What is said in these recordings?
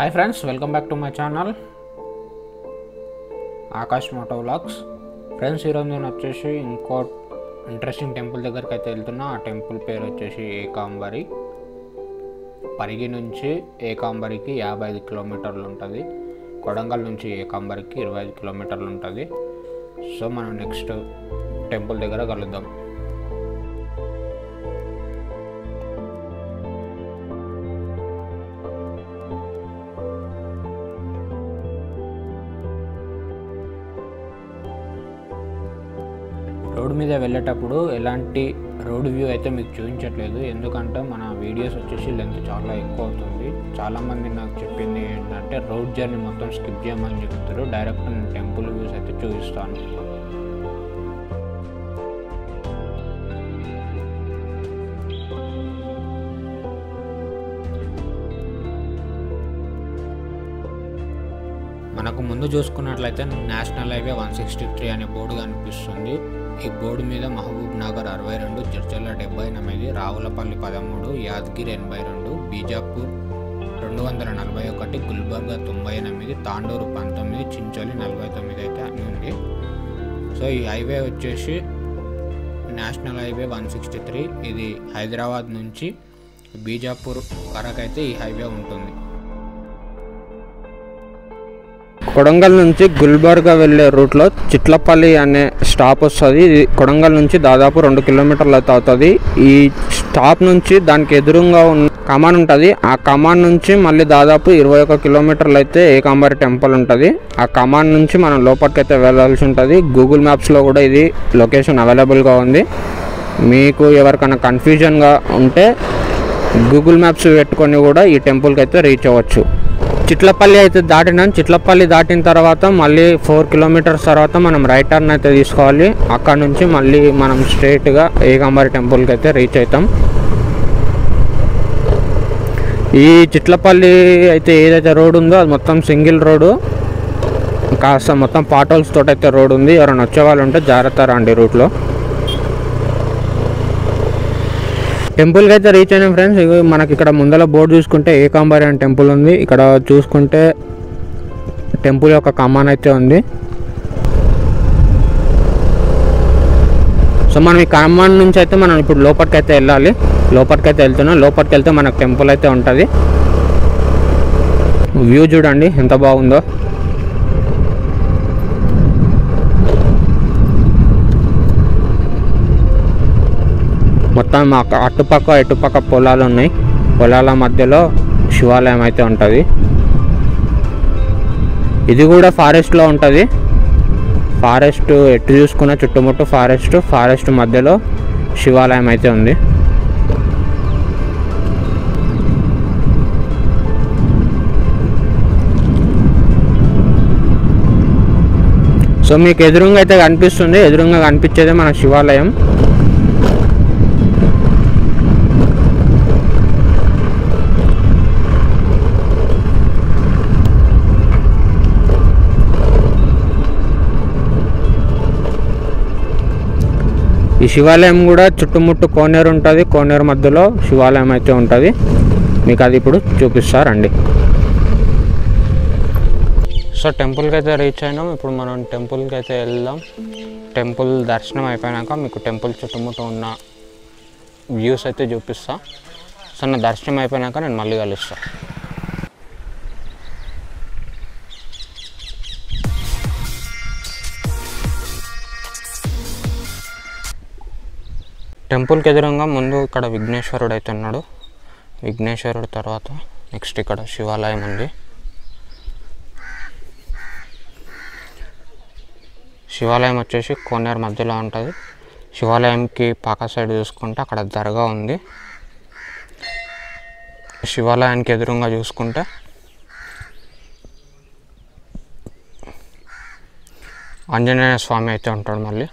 Hi friends, welcome back to my channel Akash moto vlogs. Friends, ఈరోజు నేను వచ్చేసి ఇంకో ఇంట్రెస్టింగ్ టెంపుల్ దగ్గరికి అయితే వెళ్తున్నా. ఆ టెంపుల్ పేరు వచ్చేసి ఏకాంబరి. పరిగి నుంచి ఏకాంబరికి 55 కిలోమీటర్లు ఉంటుంది. కొడంగల్ నుంచి ఏకాంబరికి 25 కిలోమీటర్లు ఉంటుంది. సో మనం నెక్స్ట్ టెంపుల్ దగ్గర కలుద్దాం. రోడ్ మీద వెళ్ళేటప్పుడు ఎలాంటి రోడ్ వ్యూ అయితే మీకు చూపించట్లేదు, ఎందుకంటే మన వీడియోస్ వచ్చేసి లెంత్ చాలా ఎక్కువ అవుతుంది. చాలామంది నాకు చెప్పింది ఏంటంటే రోడ్ జర్నీ మొత్తం స్కిప్ చేయమని చెప్తారు. డైరెక్ట్ నేను టెంపుల్ వ్యూస్ అయితే చూపిస్తాను. మనకు ముందు చూసుకున్నట్లయితే నేషనల్ హైవే 163 అనే బోర్డు కనిపిస్తుంది. ఈ బోర్డు మీద మహబూబ్ నగర్ 62, జడ్చర్ల 78, రావులపల్లి 13, యాదగిరి 82, బీజాపూర్ 241, గుల్బర్గా 98, తాండూరు 19, చించోలి 49 అయితే అని ఉంది. సో ఈ హైవే వచ్చేసి నేషనల్ హైవే 163. ఇది హైదరాబాద్ నుంచి బీజాపూర్ వరకు అయితే ఈ హైవే ఉంటుంది. కొడంగల్ నుంచి గుల్బర్గా వెళ్ళే రూట్లో చిట్లపల్లి అనే స్టాప్ వస్తుంది. ఇది కొడంగల్ నుంచి దాదాపు 2 కిలోమీటర్లు అయితే అవుతుంది. ఈ స్టాప్ నుంచి దానికి ఎదురుగా ఉన్న కమాన్ ఉంటుంది. ఆ కమాన్ నుంచి మళ్ళీ దాదాపు 21 కిలోమీటర్లు అయితే ఏకాంబరి టెంపుల్ ఉంటుంది. ఆ కమాన్ నుంచి మనం లోపలికి అయితే వెళ్ళాల్సి ఉంటుంది. గూగుల్ మ్యాప్స్లో కూడా ఇది లొకేషన్ అవైలబుల్గా ఉంది. మీకు ఎవరికైనా కన్ఫ్యూజన్గా ఉంటే గూగుల్ మ్యాప్స్ పెట్టుకొని కూడా ఈ టెంపుల్కి అయితే రీచ్ అవ్వచ్చు. చిట్లపల్లి అయితే దాటినాం. చిట్లపల్లి దాటిన తర్వాత మళ్ళీ 4 కిలోమీటర్స్ తర్వాత మనం రైట్ టర్న్ అయితే తీసుకోవాలి. అక్కడ నుంచి మళ్ళీ మనం స్ట్రైట్గా ఏకాంబరి టెంపుల్కి అయితే రీచ్ అవుతాం. ఈ చిట్లపల్లి అయితే ఏదైతే రోడ్ ఉందో అది మొత్తం సింగిల్ రోడ్డు, కాస్త మొత్తం పాటోల్స్ తోటి అయితే రోడ్ ఉంది. ఎవరైనా వచ్చే వాళ్ళు ఉంటే జాగ్రత్త రండి రూట్లో. టెంపుల్కి అయితే రీచ్ అయినాం ఫ్రెండ్స్. మనకి ఇక్కడ ముందర బోర్డు చూసుకుంటే ఏకాంబరి అనే టెంపుల్ ఉంది. ఇక్కడ చూసుకుంటే టెంపుల్ యొక్క కమాన్ అయితే ఉంది. సో మనం ఈ కమాన్ నుంచి అయితే మనం ఇప్పుడు లోపలికి అయితే వెళ్ళాలి. లోపలికి అయితే వెళ్తున్నాం. లోపలికి వెళ్తే మనకు టెంపుల్ అయితే ఉంటుంది. వ్యూ చూడండి ఎంత బాగుందో. మొత్తం అటుపక్క ఇటుపక్క పొలాలు ఉన్నాయి. పొలాల మధ్యలో శివాలయం అయితే ఉంటుంది. ఇది కూడా ఫారెస్ట్లో ఉంటుంది. ఫారెస్ట్ ఎటు చూసుకున్న చుట్టుముట్టు ఫారెస్ట్ మధ్యలో శివాలయం అయితే ఉంది. సో మీకు ఎదురుగా అయితే కనిపిస్తుంది. ఎదురుగా కనిపించేదే మన శివాలయం. ఈ శివాలయం కూడా చుట్టుముట్టు కోనేరు ఉంటుంది. కోనేరు మధ్యలో శివాలయం అయితే ఉంటుంది. మీకు అది ఇప్పుడు చూపిస్తారండి. సో టెంపుల్కి అయితే రీచ్ అయినాం. ఇప్పుడు మనం టెంపుల్కి అయితే వెళ్దాం. టెంపుల్ దర్శనం అయిపోయాక మీకు టెంపుల్ చుట్టుముట్టు ఉన్న వ్యూస్ అయితే చూపిస్తా. సో నా దర్శనం అయిపోయాక నేను మళ్ళీ కలుస్తాను. టెంపుల్కి ఎదురుగా ముందు ఇక్కడ విఘ్నేశ్వరుడు అయితే ఉన్నాడు. విఘ్నేశ్వరుడు తర్వాత నెక్స్ట్ ఇక్కడ శివాలయం ఉంది. శివాలయం వచ్చేసి కోనేరు మధ్యలో ఉంటుంది. శివాలయంకి పక్క సైడ్ చూసుకుంటే అక్కడ దర్గా ఉంది. శివాలయానికి ఎదురుగా చూసుకుంటే ఆంజనేయ స్వామి అయితే ఉంటాడు. మళ్ళీ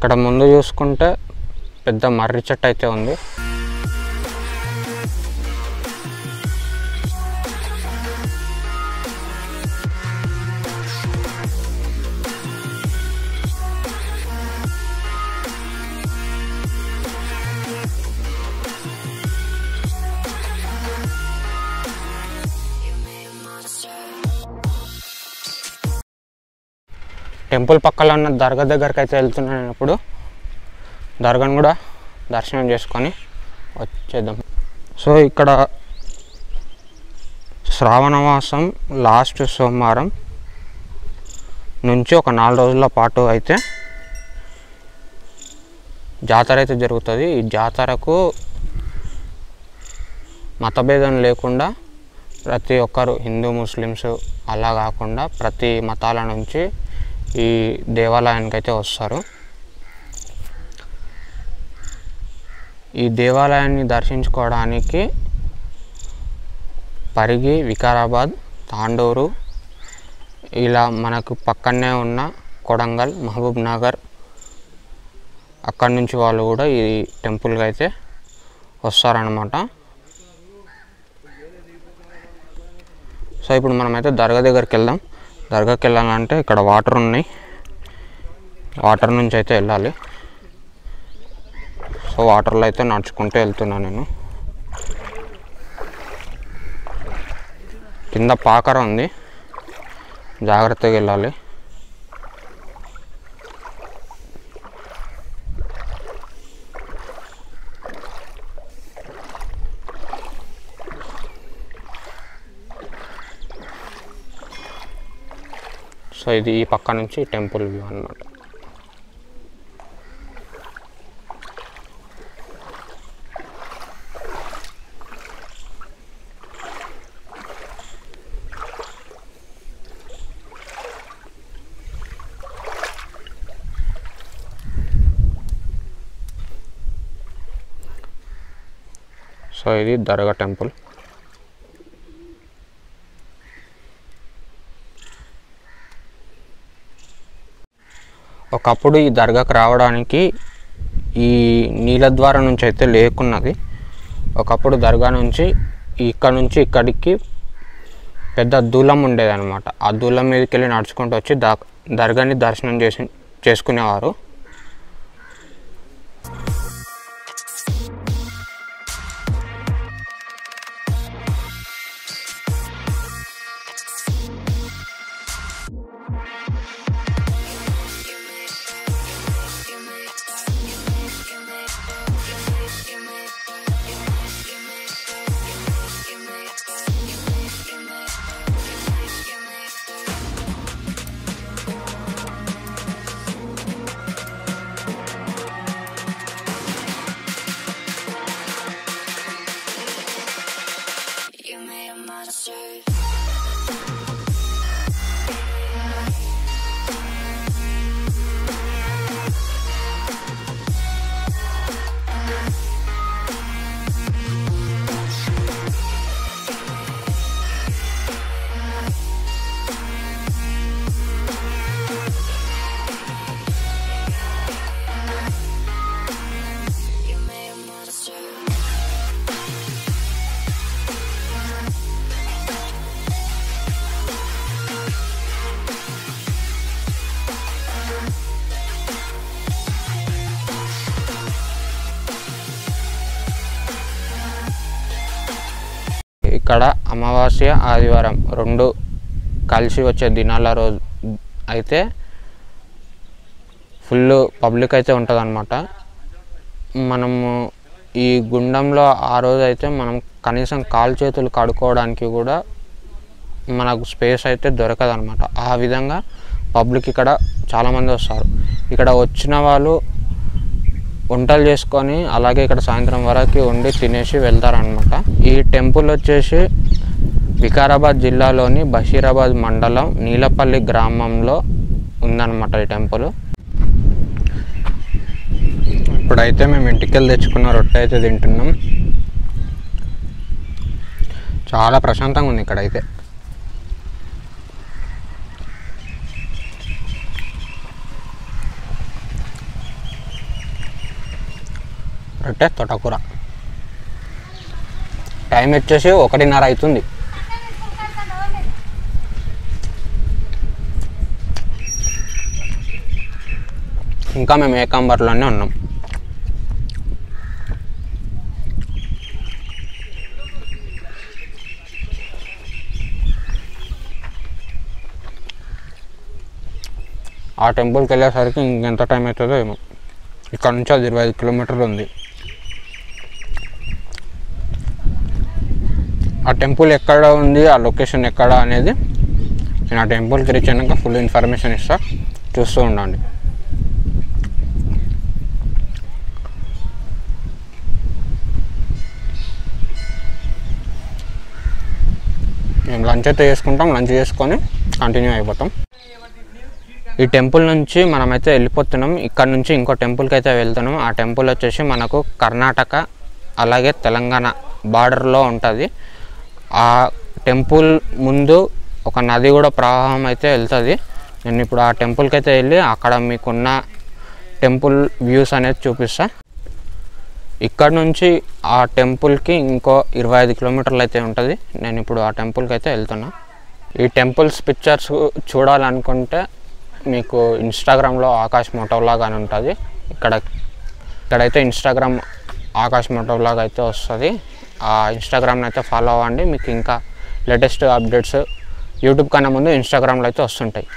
ఇక్కడ ముందు చూసుకుంటే పెద్ద మర్రి చెట్టు అయితే ఉంది. టెంపుల్ పక్కన ఉన్న దర్గా దగ్గరికి అయితే వెళ్తున్నాను. ఇప్పుడు దర్గాను కూడా దర్శనం చేసుకొని వచ్చేద్దాం. సో ఇక్కడ శ్రావణమాసం లాస్ట్ సోమవారం నుంచి ఒక 4 రోజుల పాటు అయితే జాతర అయితే జరుగుతుంది. ఈ జాతరకు మతభేదం లేకుండా ప్రతి ఒక్కరు హిందూ ముస్లిమ్స్ అలా కాకుండా ప్రతి మతాల నుంచి ఈ దేవాలయానికి అయితే వస్తారు. ఈ దేవాలయాన్ని దర్శించుకోవడానికి పరిగి, వికారాబాద్, తాండూరు ఇలా మనకు పక్కనే ఉన్న కొడంగల్, మహబూబ్ నగర్ అక్కడి నుంచి వాళ్ళు కూడా ఈ టెంపుల్కి అయితే వస్తారనమాట. సో ఇప్పుడు మనమైతే దర్గా దగ్గరికి వెళ్దాం. దర్గాకి వెళ్ళాలంటే ఇక్కడ వాటర్ ఉన్నాయి, వాటర్ నుంచి అయితే వెళ్ళాలి. సో వాటర్లో అయితే నడుచుకుంటూ వెళ్తున్నాను నేను. కింద పాకర ఉంది, జాగ్రత్తగా వెళ్ళాలి. సో ఇది ఈ పక్క నుంచి టెంపుల్ వ్యూ అన్నమాట. సో ఇది దర్గా టెంపుల్. ఒకప్పుడు ఈ దర్గాకు రావడానికి ఈ నీలద్వారం నుంచి అయితే లేకున్నది. ఒకప్పుడు దర్గా నుంచి ఇక్కడ నుంచి ఇక్కడికి పెద్ద దూలం ఉండేదన్నమాట. ఆ దూలం మీదకి వెళ్ళి నడుచుకుంటూ వచ్చి దర్గాని దర్శనం చేసుకునేవారు. ఇక్కడ అమావాస్య, ఆదివారం 2 కలిసి వచ్చే దినాల రోజు అయితే ఫుల్ పబ్లిక్ అయితే ఉంటుంది అన్నమాట. మనము ఈ గుండంలో ఆ రోజు అయితే మనం కనీసం కాలు చేతులు కడుక్కోవడానికి కూడా మనకు స్పేస్ అయితే దొరకదు అన్నమాట. ఆ విధంగా పబ్లిక్ ఇక్కడ చాలామంది వస్తారు. ఇక్కడ వచ్చిన వాళ్ళు వంటలు చేసుకొని అలాగే ఇక్కడ సాయంత్రం వరకు వండి తినేసి వెళ్తారనమాట. ఈ టెంపుల్ వచ్చేసి వికారాబాద్ జిల్లాలోని బషీరాబాద్ మండలం నీలపల్లి గ్రామంలో ఉందన్నమాట ఈ టెంపుల్. ఇప్పుడైతే మేము ఇంటికి వెళ్ళి తెచ్చుకున్న రొట్టె అయితే తింటున్నాం. చాలా ప్రశాంతంగా ఉంది ఇక్కడైతే. రొట్టె తోటకూర. టైం వచ్చేసి 1:30 అవుతుంది. ఇంకా మేము ఏకాంబర్లోనే ఉన్నాం. ఆ టెంపుల్కి వెళ్ళేసరికి ఇంకెంత టైం అవుతుందో ఏమో. ఇక్కడ నుంచి అది 25 కిలోమీటర్లు ఉంది. ఆ టెంపుల్ ఎక్కడ ఉంది, ఆ లొకేషన్ ఎక్కడ అనేది నేను ఆ టెంపుల్కి రీచ్ అయినాక ఫుల్ ఇన్ఫర్మేషన్ ఇస్తా, చూస్తూ ఉండండి. మేము లంచ్ అయితే చేసుకుంటాం, లంచ్ చేసుకొని కంటిన్యూ అయిపోతాం. ఈ టెంపుల్ నుంచి మనమైతే వెళ్ళిపోతున్నాం. ఇక్కడ నుంచి ఇంకో టెంపుల్కి అయితే వెళ్తున్నాం. ఆ టెంపుల్ వచ్చేసి మనకు కర్ణాటక అలాగే తెలంగాణ బార్డర్లో ఉంటుంది. ఆ టెంపుల్ ముందు ఒక నది కూడా ప్రవాహం అయితే వెళ్తుంది. నేను ఇప్పుడు ఆ టెంపుల్కి అయితే వెళ్ళి అక్కడ మీకున్న టెంపుల్ వ్యూస్ అనేది చూపిస్తా. ఇక్కడ నుంచి ఆ టెంపుల్కి ఇంకో 25 కిలోమీటర్లు అయితే ఉంటుంది. నేను ఇప్పుడు ఆ టెంపుల్కి అయితే వెళ్తున్నా. ఈ టెంపుల్స్ పిక్చర్స్ చూడాలనుకుంటే మీకు ఇన్స్టాగ్రామ్లో ఆకాష్ మోటోవ్లాగ్ అని ఉంటుంది. ఇక్కడైతే ఇన్స్టాగ్రామ్ ఆకాష్ మోటోవ్లాగ్ అయితే వస్తుంది. ఆ ఇన్స్టాగ్రామ్ని అయితే ఫాలో అవ్వండి. మీకు ఇంకా లేటెస్ట్ అప్డేట్స్ యూట్యూబ్ కన్నా ముందు ఇన్స్టాగ్రామ్లో అయితే వస్తుంటాయి.